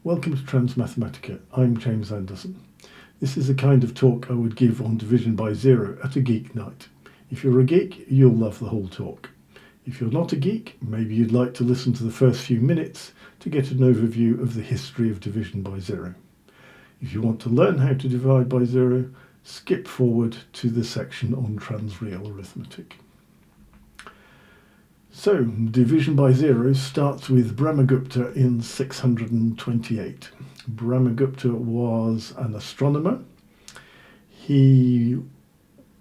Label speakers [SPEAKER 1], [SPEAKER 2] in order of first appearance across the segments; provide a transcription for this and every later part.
[SPEAKER 1] Welcome to Transmathematica. I'm James Anderson. This is the kind of talk I would give on division by zero at a geek night. If you're a geek, you'll love the whole talk. If you're not a geek, maybe you'd like to listen to the first few minutes to get an overview of the history of division by zero. If you want to learn how to divide by zero, skip forward to the section on Transreal Arithmetic. So, division by zero starts with Brahmagupta in 628. Brahmagupta was an astronomer. He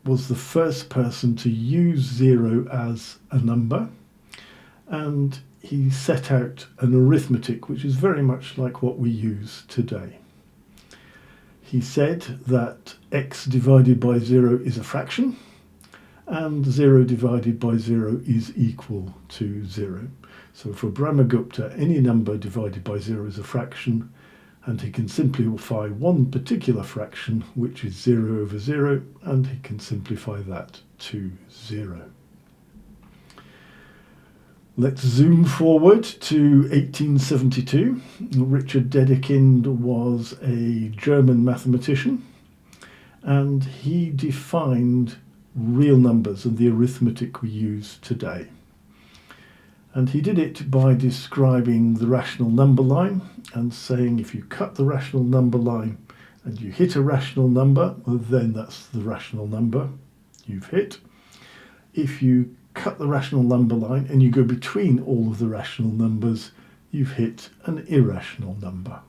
[SPEAKER 1] was the first person to use zero as a number, and he set out an arithmetic which is very much like what we use today. He said that x divided by zero is a fraction, and 0 divided by 0 is equal to 0. So for Brahmagupta, any number divided by 0 is a fraction, and he can simplify one particular fraction, which is 0 over 0, and he can simplify that to 0. Let's zoom forward to 1872. Richard Dedekind was a German mathematician, and he defined real numbers and the arithmetic we use today. And he did it by describing the rational number line and saying if you cut the rational number line and you hit a rational number, well, then that's the rational number you've hit. If you cut the rational number line and you go between all of the rational numbers, you've hit an irrational number.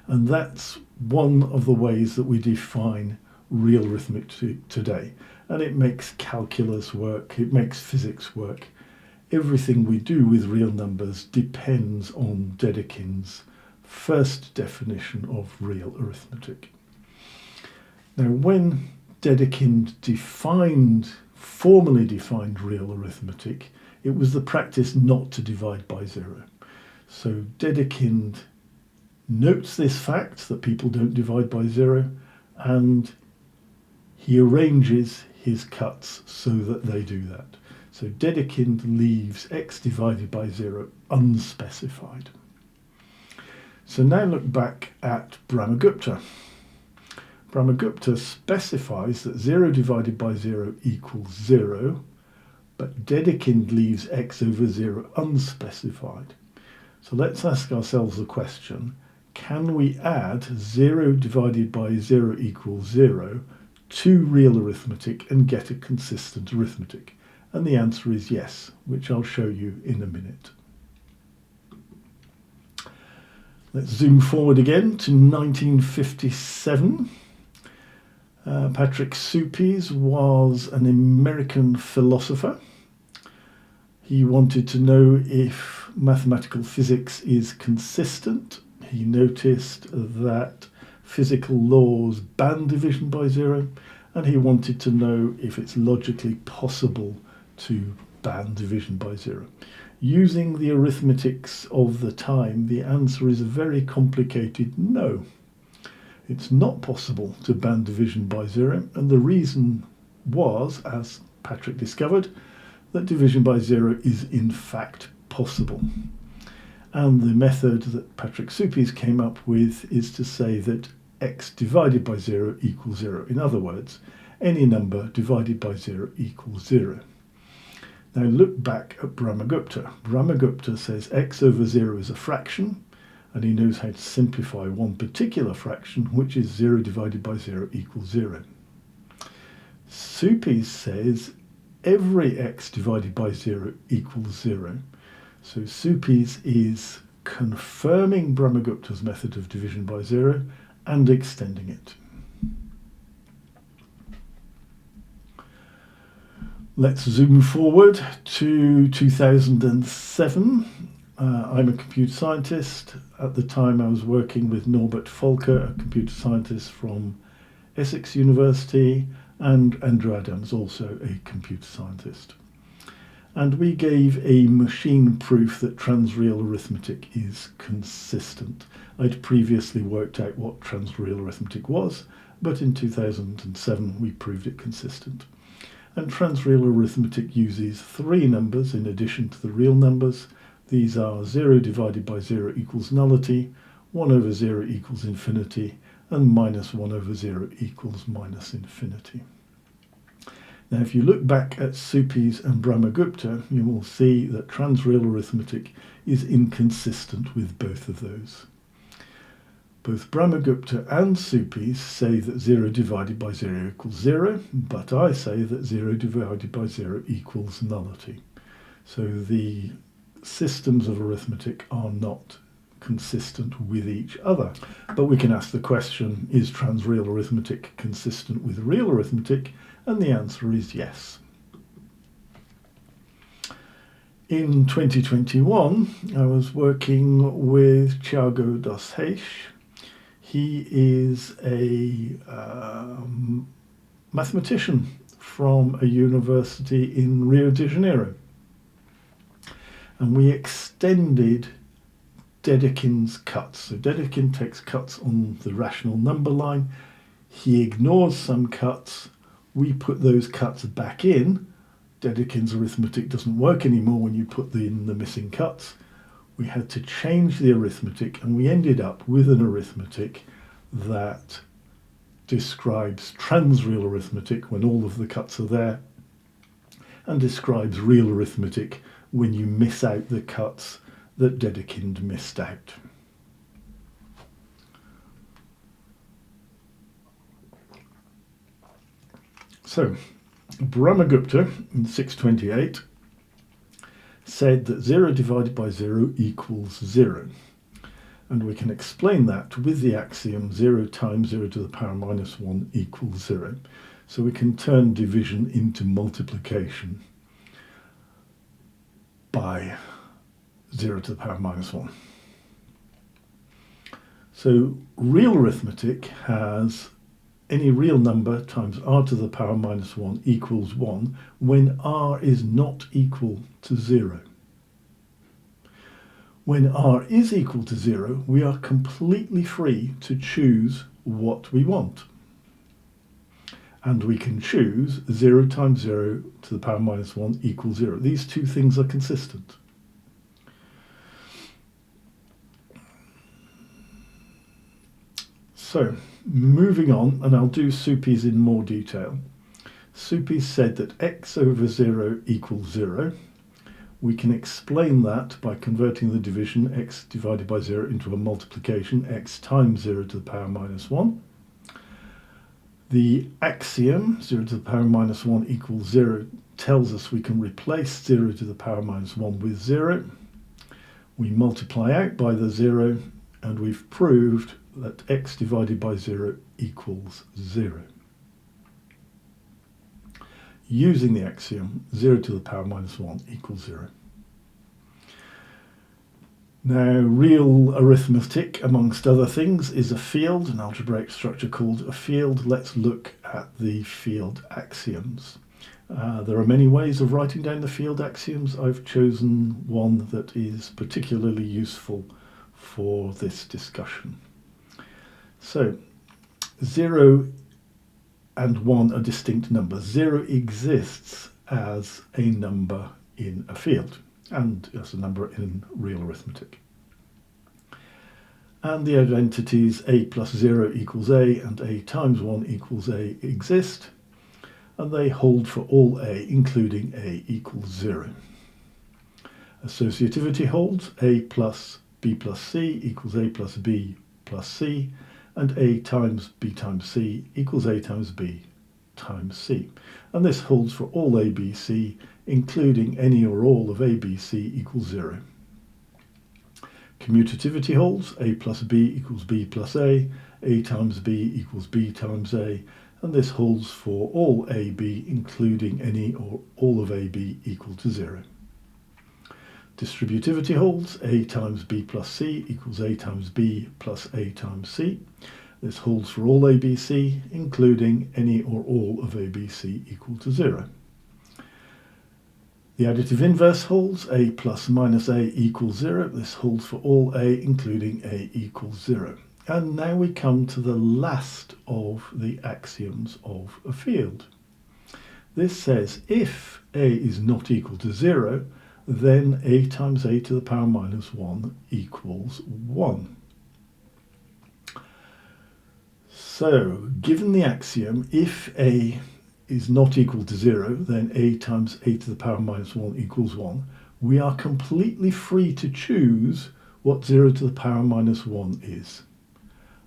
[SPEAKER 1] And that's one of the ways that we define real arithmetic today, and it makes calculus work, it makes physics work. Everything we do with real numbers depends on Dedekind's first definition of real arithmetic. Now, when Dedekind formally defined real arithmetic, it was the practice not to divide by zero. So Dedekind notes this fact that people don't divide by zero, and he arranges his cuts so that they do that. So Dedekind leaves x divided by 0 unspecified. So now look back at Brahmagupta. Brahmagupta specifies that 0 divided by 0 equals 0, but Dedekind leaves x over 0 unspecified. So let's ask ourselves the question, can we add 0 divided by 0 equals 0 to real arithmetic and get a consistent arithmetic? And the answer is yes, which I'll show you in a minute. Let's zoom forward again to 1957. Patrick Suppes was an American philosopher. He wanted to know if mathematical physics is consistent. He noticed that physical laws ban division by zero, and he wanted to know if it's logically possible to ban division by zero. Using the arithmetics of the time, the answer is a very complicated no. It's not possible to ban division by zero, and the reason was, as Patrick discovered, that division by zero is in fact possible. And the method that Patrick Suppes came up with is to say that x divided by 0 equals 0. In other words, any number divided by 0 equals 0. Now look back at Brahmagupta. Brahmagupta says x over 0 is a fraction, and he knows how to simplify one particular fraction, which is 0 divided by 0 equals 0. Suppes says every x divided by 0 equals 0. So Suppes is confirming Brahmagupta's method of division by zero and extending it. Let's zoom forward to 2007. I'm a computer scientist. At the time I was working with Norbert Volker, a computer scientist from Essex University, and Andrew Adams, also a computer scientist. And we gave a machine proof that transreal arithmetic is consistent. I'd previously worked out what transreal arithmetic was, but in 2007 we proved it consistent. And transreal arithmetic uses three numbers in addition to the real numbers, These are 0 divided by 0 equals nullity, 1 over 0 equals infinity, and minus 1 over 0 equals minus infinity. Now, if you look back at Suppes and Brahmagupta, you will see that Transreal Arithmetic is inconsistent with both of those. Both Brahmagupta and Suppes say that 0 divided by 0 equals 0, but I say that 0 divided by 0 equals nullity. So the systems of arithmetic are not consistent with each other. But we can ask the question, is Transreal Arithmetic consistent with real arithmetic? And the answer is yes. In 2021, I was working with Thiago dos Reis. He is a mathematician from a university in Rio de Janeiro. And we extended Dedekind's cuts. So Dedekind takes cuts on the rational number line. He ignores some cuts. We put those cuts back in. Dedekind's arithmetic doesn't work anymore when you put in the missing cuts. We had to change the arithmetic, and we ended up with an arithmetic that describes transreal arithmetic when all of the cuts are there, and describes real arithmetic when you miss out the cuts that Dedekind missed out. So, Brahmagupta in 628 said that 0 divided by 0 equals 0. And we can explain that with the axiom 0 times 0 to the power minus 1 equals 0. So we can turn division into multiplication by 0 to the power minus 1. So real arithmetic has any real number times r to the power minus 1 equals 1 when r is not equal to 0. When r is equal to 0, we are completely free to choose what we want. And we can choose 0 times 0 to the power minus 1 equals 0. These two things are consistent. So, moving on, and I'll do Suppes in more detail. Suppes said that x over 0 equals 0. We can explain that by converting the division x divided by 0 into a multiplication x times 0 to the power minus 1. The axiom 0 to the power minus 1 equals 0 tells us we can replace 0 to the power minus 1 with 0. We multiply out by the 0, and we've proved that x divided by 0 equals 0. Using the axiom 0 to the power minus 1 equals 0. Now, real arithmetic, amongst other things, is a field, an algebraic structure called a field. Let's look at the field axioms. There are many ways of writing down the field axioms. I've chosen one that is particularly useful for this discussion. So, 0 and 1 are distinct numbers. 0 exists as a number in a field and as a number in real arithmetic. And the identities a plus 0 equals a and a times 1 equals a exist, and they hold for all a, including a equals 0. Associativity holds a plus b plus c equals a plus b plus c, and a times b times c equals a times b times c. And this holds for all a, b, c, including any or all of a, b, c equals 0. Commutativity holds a plus b equals b plus a times b equals b times a, and this holds for all a, b, including any or all of a, b equal to 0. Distributivity holds a times b plus c equals a times b plus a times c. This holds for all a, b, c, including any or all of a, b, c equal to 0. The additive inverse holds a plus minus a equals 0. This holds for all a, including a equals 0. And now we come to the last of the axioms of a field. This says if a is not equal to 0, then a times a to the power minus 1 equals 1. So, given the axiom, if a is not equal to 0, then a times a to the power minus 1 equals 1, we are completely free to choose what 0 to the power minus 1 is.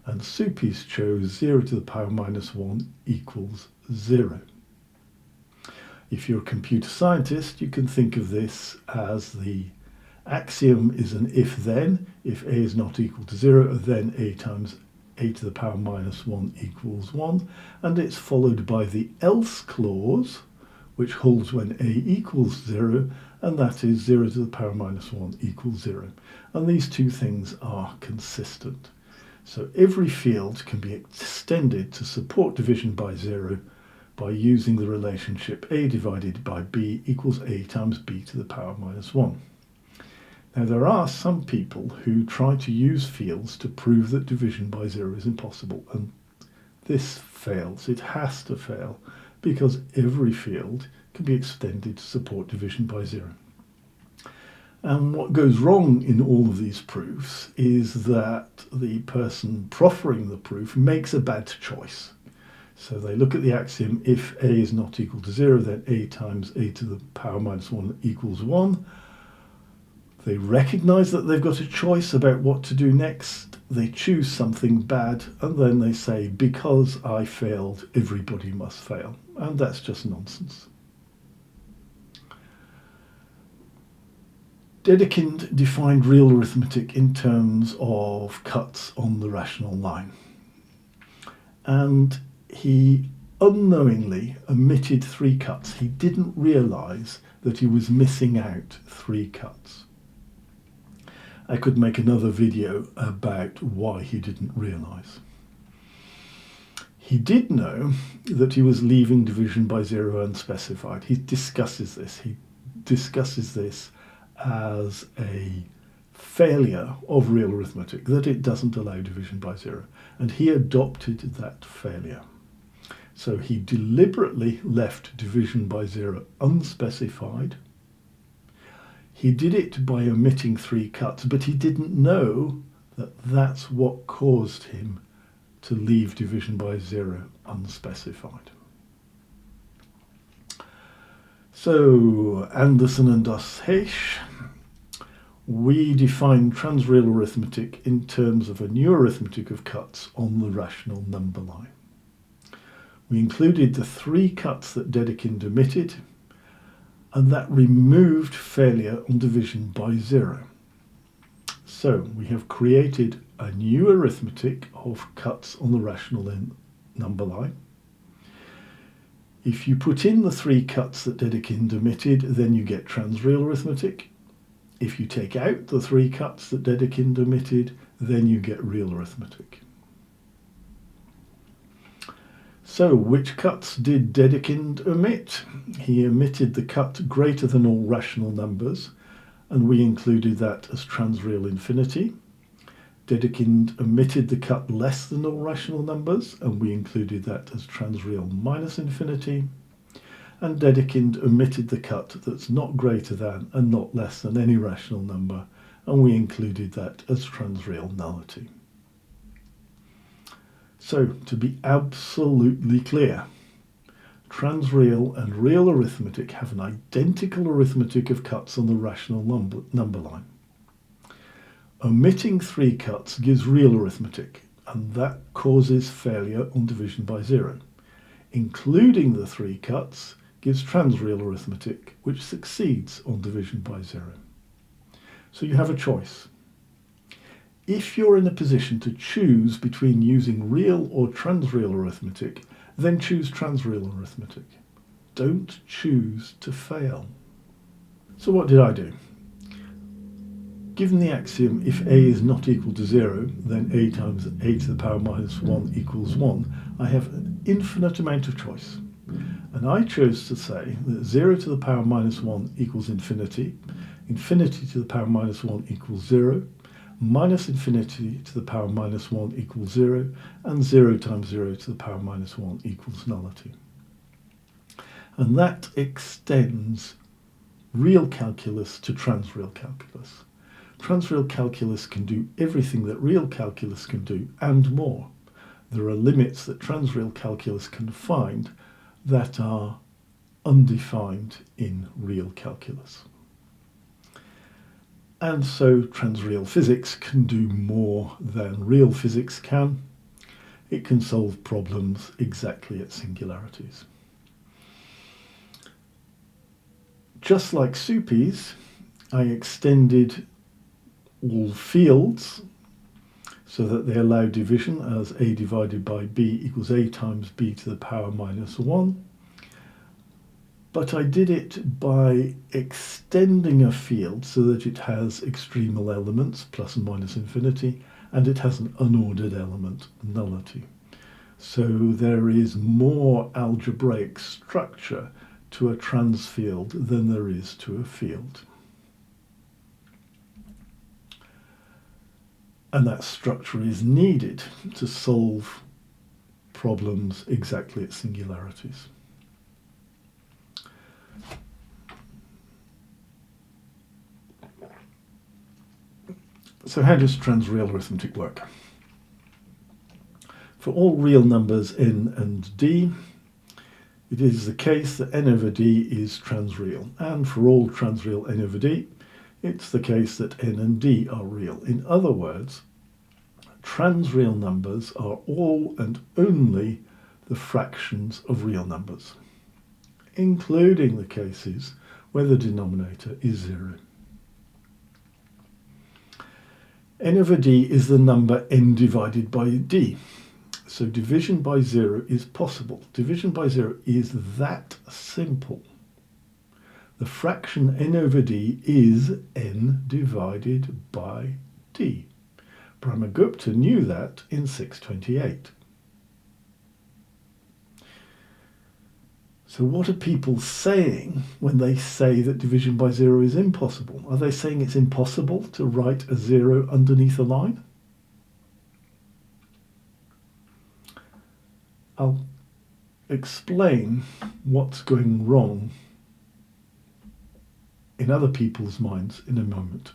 [SPEAKER 1] And Suppes chose 0 to the power minus 1 equals 0. If you're a computer scientist, you can think of this as the axiom is an if-then. If a is not equal to 0, then a times a to the power minus 1 equals 1, and it's followed by the else clause, which holds when a equals 0, and that is 0 to the power minus 1 equals 0. And these two things are consistent. So every field can be extended to support division by 0 by using the relationship a divided by b equals a times b to the power minus 1. Now, there are some people who try to use fields to prove that division by 0 is impossible, and this fails. It has to fail, because every field can be extended to support division by 0. And what goes wrong in all of these proofs is that the person proffering the proof makes a bad choice. So they look at the axiom, if a is not equal to 0, then a times a to the power minus 1 equals 1. They recognize that they've got a choice about what to do next. They choose something bad, and then they say, because I failed, everybody must fail. And that's just nonsense. Dedekind defined real arithmetic in terms of cuts on the rational line. And he unknowingly omitted 3 cuts. He didn't realize that he was missing out 3 cuts. I could make another video about why he didn't realize. He did know that he was leaving division by 0 unspecified. He discusses this. He discusses this as a failure of real arithmetic, that it doesn't allow division by 0. And he adopted that failure. So he deliberately left division by 0 unspecified. He did it by omitting 3 cuts, but he didn't know that that's what caused him to leave division by 0 unspecified. So, Anderson and Dosh, we define transreal arithmetic in terms of a new arithmetic of cuts on the rational number line. We included the 3 cuts that Dedekind omitted, and that removed failure on division by 0. So we have created a new arithmetic of cuts on the rational number line. If you put in the 3 cuts that Dedekind omitted, then you get transreal arithmetic. If you take out the 3 cuts that Dedekind omitted, then you get real arithmetic. So, which cuts did Dedekind omit? He omitted the cut greater than all rational numbers, and we included that as transreal infinity. Dedekind omitted the cut less than all rational numbers, and we included that as transreal minus infinity. And Dedekind omitted the cut that's not greater than and not less than any rational number, and we included that as transreal nullity. So, to be absolutely clear, transreal and real arithmetic have an identical arithmetic of cuts on the rational number line. Omitting 3 cuts gives real arithmetic, and that causes failure on division by 0. Including the 3 cuts gives transreal arithmetic, which succeeds on division by 0. So you have a choice. If you're in a position to choose between using real or transreal arithmetic, then choose transreal arithmetic. Don't choose to fail. So what did I do? Given the axiom, if a is not equal to 0, then a times a to the power minus 1 equals 1, I have an infinite amount of choice. And I chose to say that 0 to the power minus 1 equals infinity, infinity to the power minus 1 equals 0, minus infinity to the power minus 1 equals 0, and 0 times 0 to the power minus 1 equals nullity. And that extends real calculus to transreal calculus. Transreal calculus can do everything that real calculus can do and more. There are limits that transreal calculus can find that are undefined in real calculus. And so transreal physics can do more than real physics can. It can solve problems exactly at singularities. Just like Suppes, I extended all fields so that they allow division as a divided by b equals a times b to the power minus 1. But I did it by extending a field so that it has extremal elements, plus and minus infinity, and it has an unordered element, nullity. So there is more algebraic structure to a transfield than there is to a field. And that structure is needed to solve problems exactly at singularities. So how does transreal arithmetic work? For all real numbers n and d, it is the case that n over d is transreal. And for all transreal n over d, it's the case that n and d are real. In other words, transreal numbers are all and only the fractions of real numbers, including the cases where the denominator is 0. N over d is the number n divided by d. So division by 0 is possible. Division by 0 is that simple. The fraction n over d is n divided by d. Brahmagupta knew that in 628. So what are people saying when they say that division by 0 is impossible? Are they saying it's impossible to write a 0 underneath a line? I'll explain what's going wrong in other people's minds in a moment.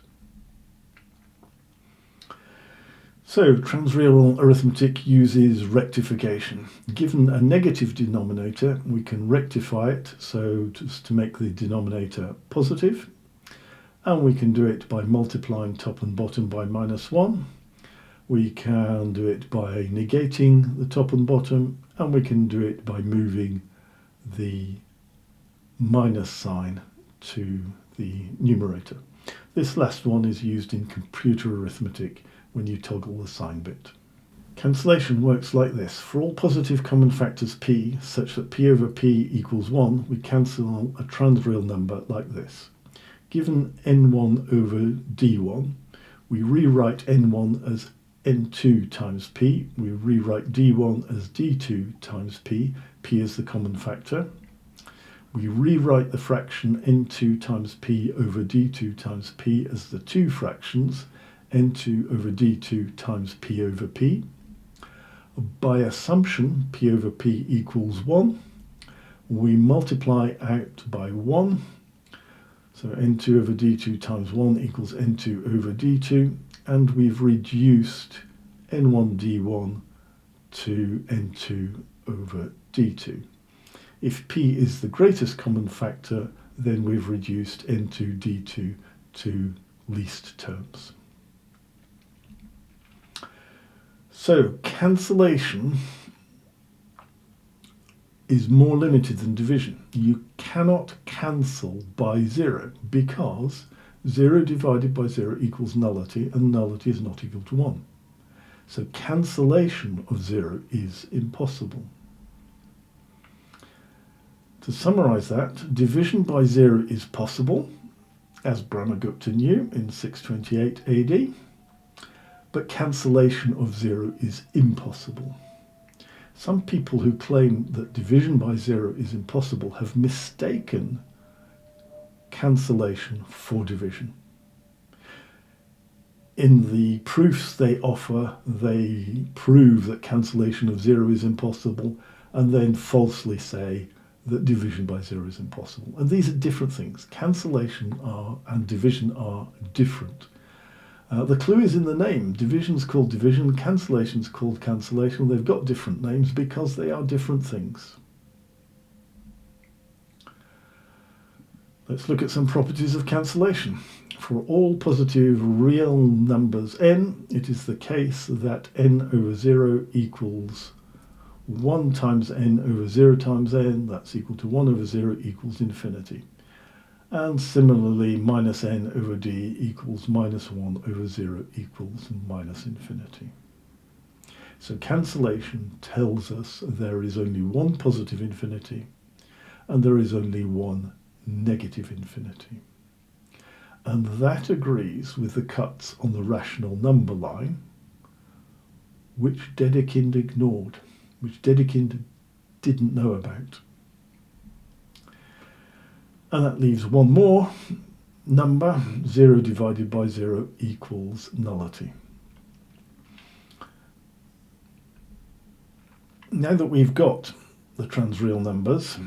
[SPEAKER 1] So, transreal arithmetic uses rectification. Given a negative denominator, we can rectify it so to make the denominator positive, and we can do it by multiplying top and bottom by -1. We can do it by negating the top and bottom, and we can do it by moving the minus sign to the numerator. This last one is used in computer arithmetic when you toggle the sign bit. Cancellation works like this. For all positive common factors p, such that p over p equals 1, we cancel a transreal number like this. Given n1 over d1, we rewrite n1 as n2 times p. We rewrite d1 as d2 times p. P is the common factor. We rewrite the fraction n2 times p over d2 times p as the two fractions, n2 over d2 times p over p. By assumption, p over p equals 1. We multiply out by 1. So n2 over d2 times 1 equals n2 over d2. And we've reduced n1 d1 to n2 over d2. If p is the greatest common factor, then we've reduced n2 d2 to least terms. So cancellation is more limited than division. You cannot cancel by 0 because 0 divided by 0 equals nullity, and nullity is not equal to 1. So cancellation of 0 is impossible. To summarize that, division by 0 is possible, as Brahmagupta knew in 628 AD, but cancellation of 0 is impossible. Some people who claim that division by 0 is impossible have mistaken cancellation for division. In the proofs they offer, they prove that cancellation of 0 is impossible and then falsely say that division by 0 is impossible. And these are different things. Cancellation and division are different. The clue is in the name. Division's called division, cancellation's called cancellation. They've got different names because they are different things. Let's look at some properties of cancellation. For all positive real numbers n, it is the case that n over 0 equals 1 times n over 0 times n, that's equal to 1 over 0 equals infinity. And similarly, minus n over d equals minus 1 over 0 equals minus infinity. So cancellation tells us there is only one positive infinity and there is only one negative infinity. And that agrees with the cuts on the rational number line, which Dedekind ignored, which Dedekind didn't know about. And that leaves one more number, 0 divided by 0 equals nullity. Now that we've got the transreal numbers,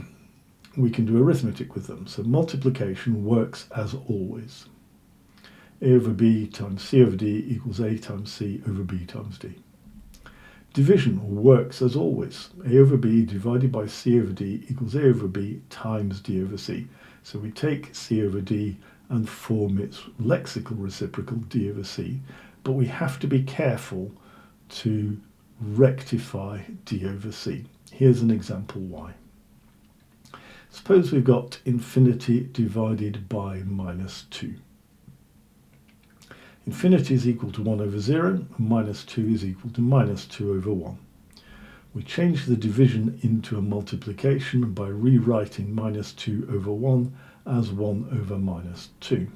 [SPEAKER 1] we can do arithmetic with them. So multiplication works as always. A over b times c over d equals a times c over b times d. Division works as always. A over b divided by c over d equals a over b times d over c. So we take c over d and form its lexical reciprocal d over c, but we have to be careful to rectify d over c. Here's an example why. Suppose we've got infinity divided by minus 2. Infinity is equal to 1 over 0, and minus 2 is equal to minus 2 over 1. We change the division into a multiplication by rewriting minus 2 over 1 as 1 over minus 2.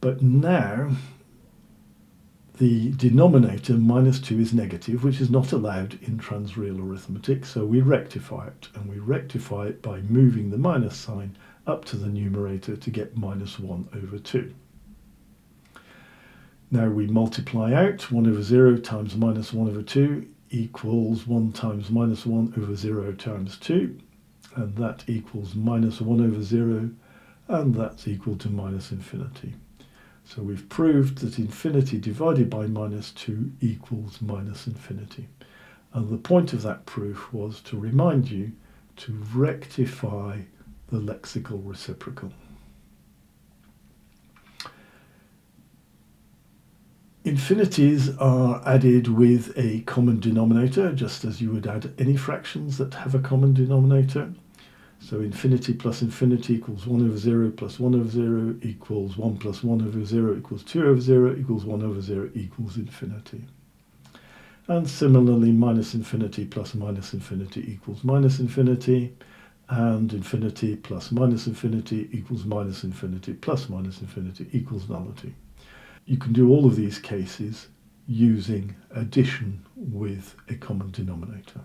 [SPEAKER 1] But now the denominator, minus 2, is negative, which is not allowed in transreal arithmetic, so we rectify it. And we rectify it by moving the minus sign up to the numerator to get minus 1 over 2. Now we multiply out. 1 over 0 times minus 1 over 2 equals 1 times minus 1 over 0 times 2, and that equals minus 1 over 0, and that's equal to minus infinity. So we've proved that infinity divided by minus 2 equals minus infinity. And the point of that proof was to remind you to rectify the lexical reciprocal. Infinities are added with a common denominator, just as you would add any fractions that have a common denominator. So infinity plus infinity equals 1 over 0 plus 1 over 0 equals 1 plus 1 over 0 equals 2 over 0 equals 1 over 0 equals infinity. And similarly, minus infinity plus minus infinity equals minus infinity, and infinity plus minus infinity equals minus infinity plus minus infinity equals nullity. You can do all of these cases using addition with a common denominator.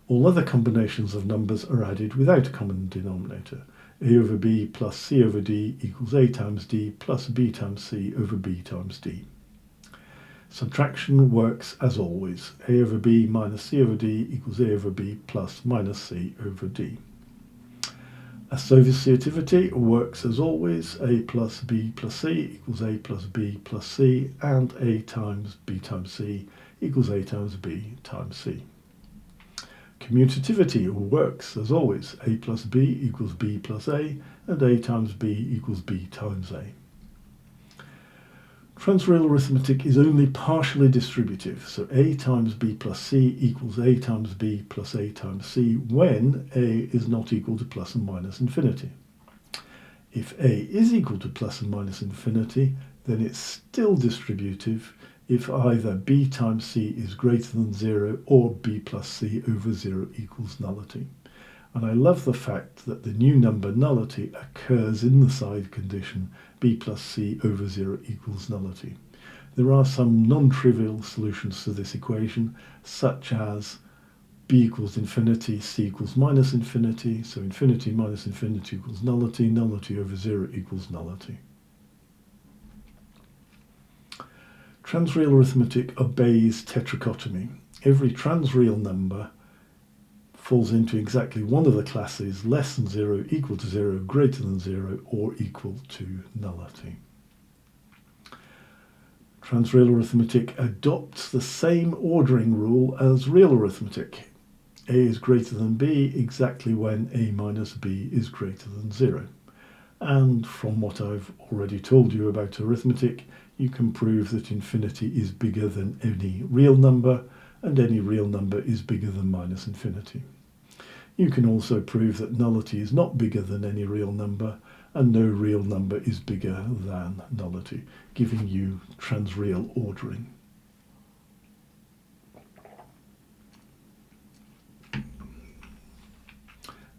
[SPEAKER 1] All other combinations of numbers are added without a common denominator. A over b plus c over d equals a times d plus b times c over b times d. Subtraction works as always. A over b minus c over d equals a over b plus minus c over d. Associativity works as always. A plus b plus c equals a plus b plus c, and a times b times c equals a times b times c. Commutativity works as always. A plus b equals b plus a, and a times b equals b times a. Transreal arithmetic is only partially distributive, so a times b plus c equals a times b plus a times c when a is not equal to plus and minus infinity. If a is equal to plus and minus infinity, then it's still distributive if either b times c is greater than 0 or b plus c over 0 equals nullity. And I love the fact that the new number nullity occurs in the side condition b plus c over 0 equals nullity. There are some non-trivial solutions to this equation, such as b equals infinity, c equals minus infinity, so infinity minus infinity equals nullity, nullity over 0 equals nullity. Transreal arithmetic obeys tetrachotomy. every transreal number falls into exactly one of the classes less than 0, equal to 0, greater than 0, or equal to nullity. Transreal arithmetic adopts the same ordering rule as real arithmetic. A is greater than B exactly when A minus B is greater than 0. And from what I've already told you about arithmetic, you can prove that infinity is bigger than any real number, and any real number is bigger than minus infinity. You can also prove that nullity is not bigger than any real number, and no real number is bigger than nullity, giving you transreal ordering.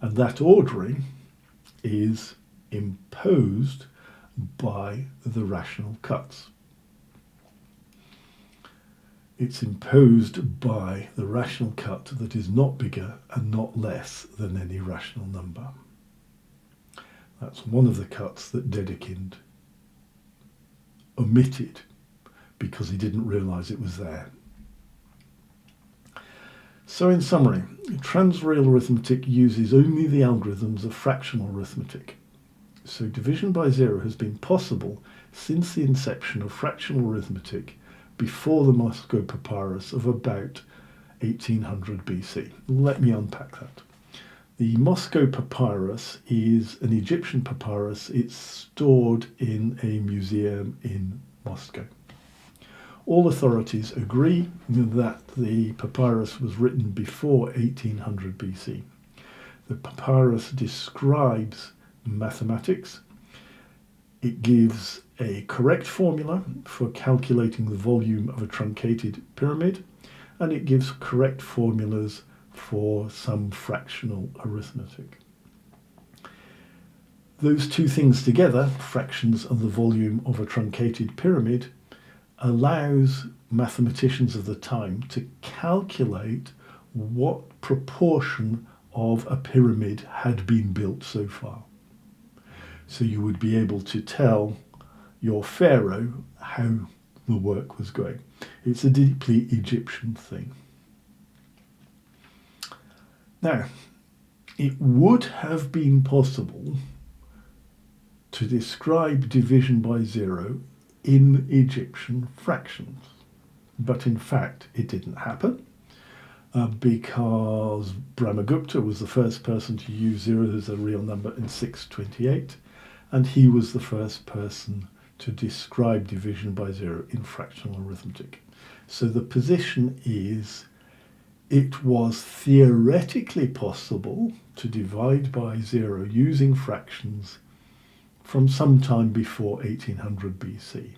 [SPEAKER 1] And that ordering is imposed by the rational cuts. It's imposed by the rational cut that is not bigger and not less than any rational number. That's one of the cuts that Dedekind omitted because he didn't realise it was there. So in summary, transreal arithmetic uses only the algorithms of fractional arithmetic. So division by zero has been possible since the inception of fractional arithmetic before the Moscow Papyrus of about 1800 BC. Let me unpack that. The Moscow Papyrus is an Egyptian papyrus. It's stored in a museum in Moscow. All authorities agree that the papyrus was written before 1800 BC. The papyrus describes mathematics. It gives a correct formula for calculating the volume of a truncated pyramid, and it gives correct formulas for some fractional arithmetic. Those two things together, fractions and the volume of a truncated pyramid, allows mathematicians of the time to calculate what proportion of a pyramid had been built so far. So you would be able to tell your pharaoh how the work was going. It's a deeply Egyptian thing. Now, it would have been possible to describe division by zero in Egyptian fractions, but in fact it didn't happen because Brahmagupta was the first person to use zero as a real number in 628, and he was the first person to describe division by zero in fractional arithmetic. So the position is it was theoretically possible to divide by zero using fractions from some time before 1800 BC.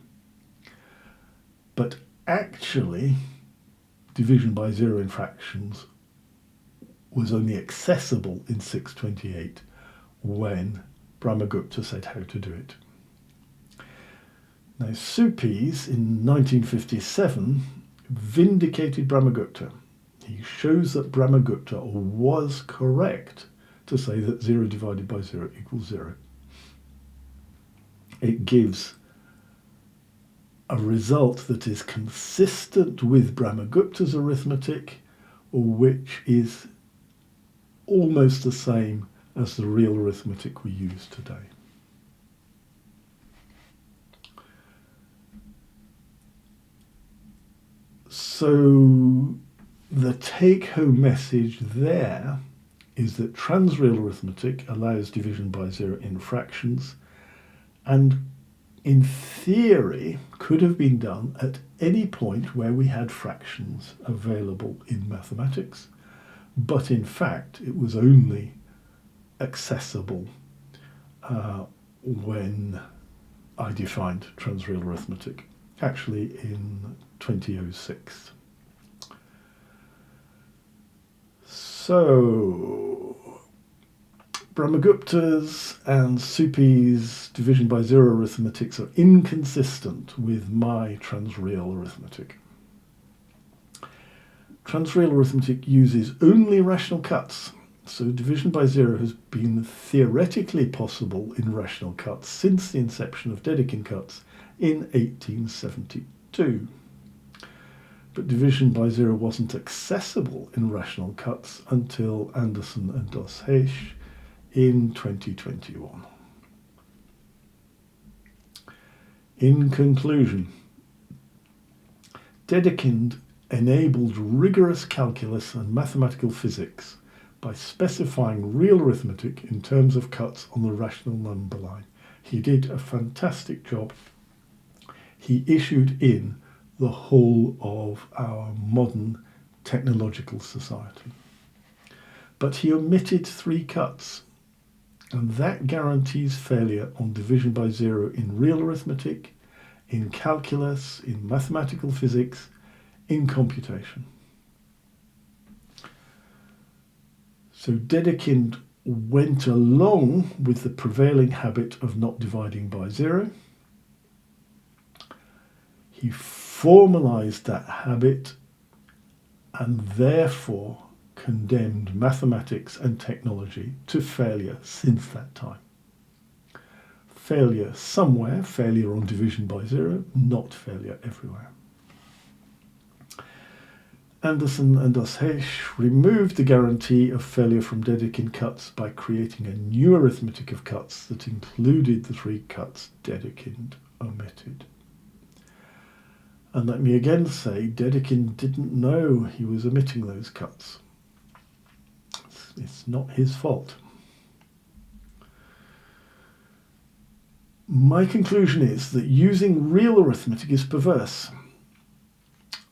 [SPEAKER 1] But actually, division by zero in fractions was only accessible in 628 when Brahmagupta said how to do it. Now, Suppes in 1957 vindicated Brahmagupta. He shows that Brahmagupta was correct to say that 0 divided by 0 equals 0. It gives a result that is consistent with Brahmagupta's arithmetic, which is almost the same as the real arithmetic we use today. So the take-home message there is that transreal arithmetic allows division by zero in fractions, and in theory could have been done at any point where we had fractions available in mathematics, but in fact it was only accessible when I defined transreal arithmetic, actually in 2006. So Brahmagupta's and Suppes' division by zero arithmetics are inconsistent with my transreal arithmetic. Transreal arithmetic uses only rational cuts, so division by zero has been theoretically possible in rational cuts since the inception of Dedekind cuts in 1872. but division by zero wasn't accessible in rational cuts until Anderson and Dosheish in 2021. In conclusion, Dedekind enabled rigorous calculus and mathematical physics by specifying real arithmetic in terms of cuts on the rational number line. He did a fantastic job. He issued in the whole of our modern technological society. But he omitted 3 cuts, and that guarantees failure on division by zero in real arithmetic, in calculus, in mathematical physics, in computation. So Dedekind went along with the prevailing habit of not dividing by zero. He formalized that habit and therefore condemned mathematics and technology to failure since that time. Failure somewhere, failure on division by zero, not failure everywhere. Anderson and Dosheish removed the guarantee of failure from Dedekind cuts by creating a new arithmetic of cuts that included the 3 cuts Dedekind omitted. And let me again say, Dedekind didn't know he was omitting those cuts. It's not his fault. My conclusion is that using real arithmetic is perverse.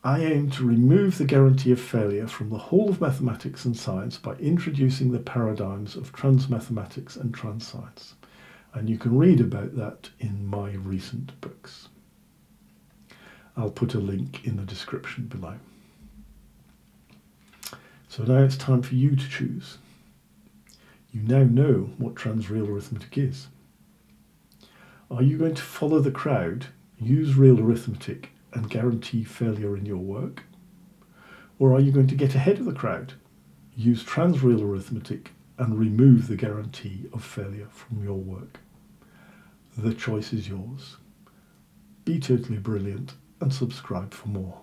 [SPEAKER 1] I aim to remove the guarantee of failure from the whole of mathematics and science by introducing the paradigms of transmathematics and transscience. And you can read about that in my recent books. I'll put a link in the description below. So now it's time for you to choose. You now know what transreal arithmetic is. Are you going to follow the crowd, use real arithmetic, and guarantee failure in your work? Or are you going to get ahead of the crowd, use transreal arithmetic, and remove the guarantee of failure from your work? The choice is yours. Be totally brilliant and subscribe for more.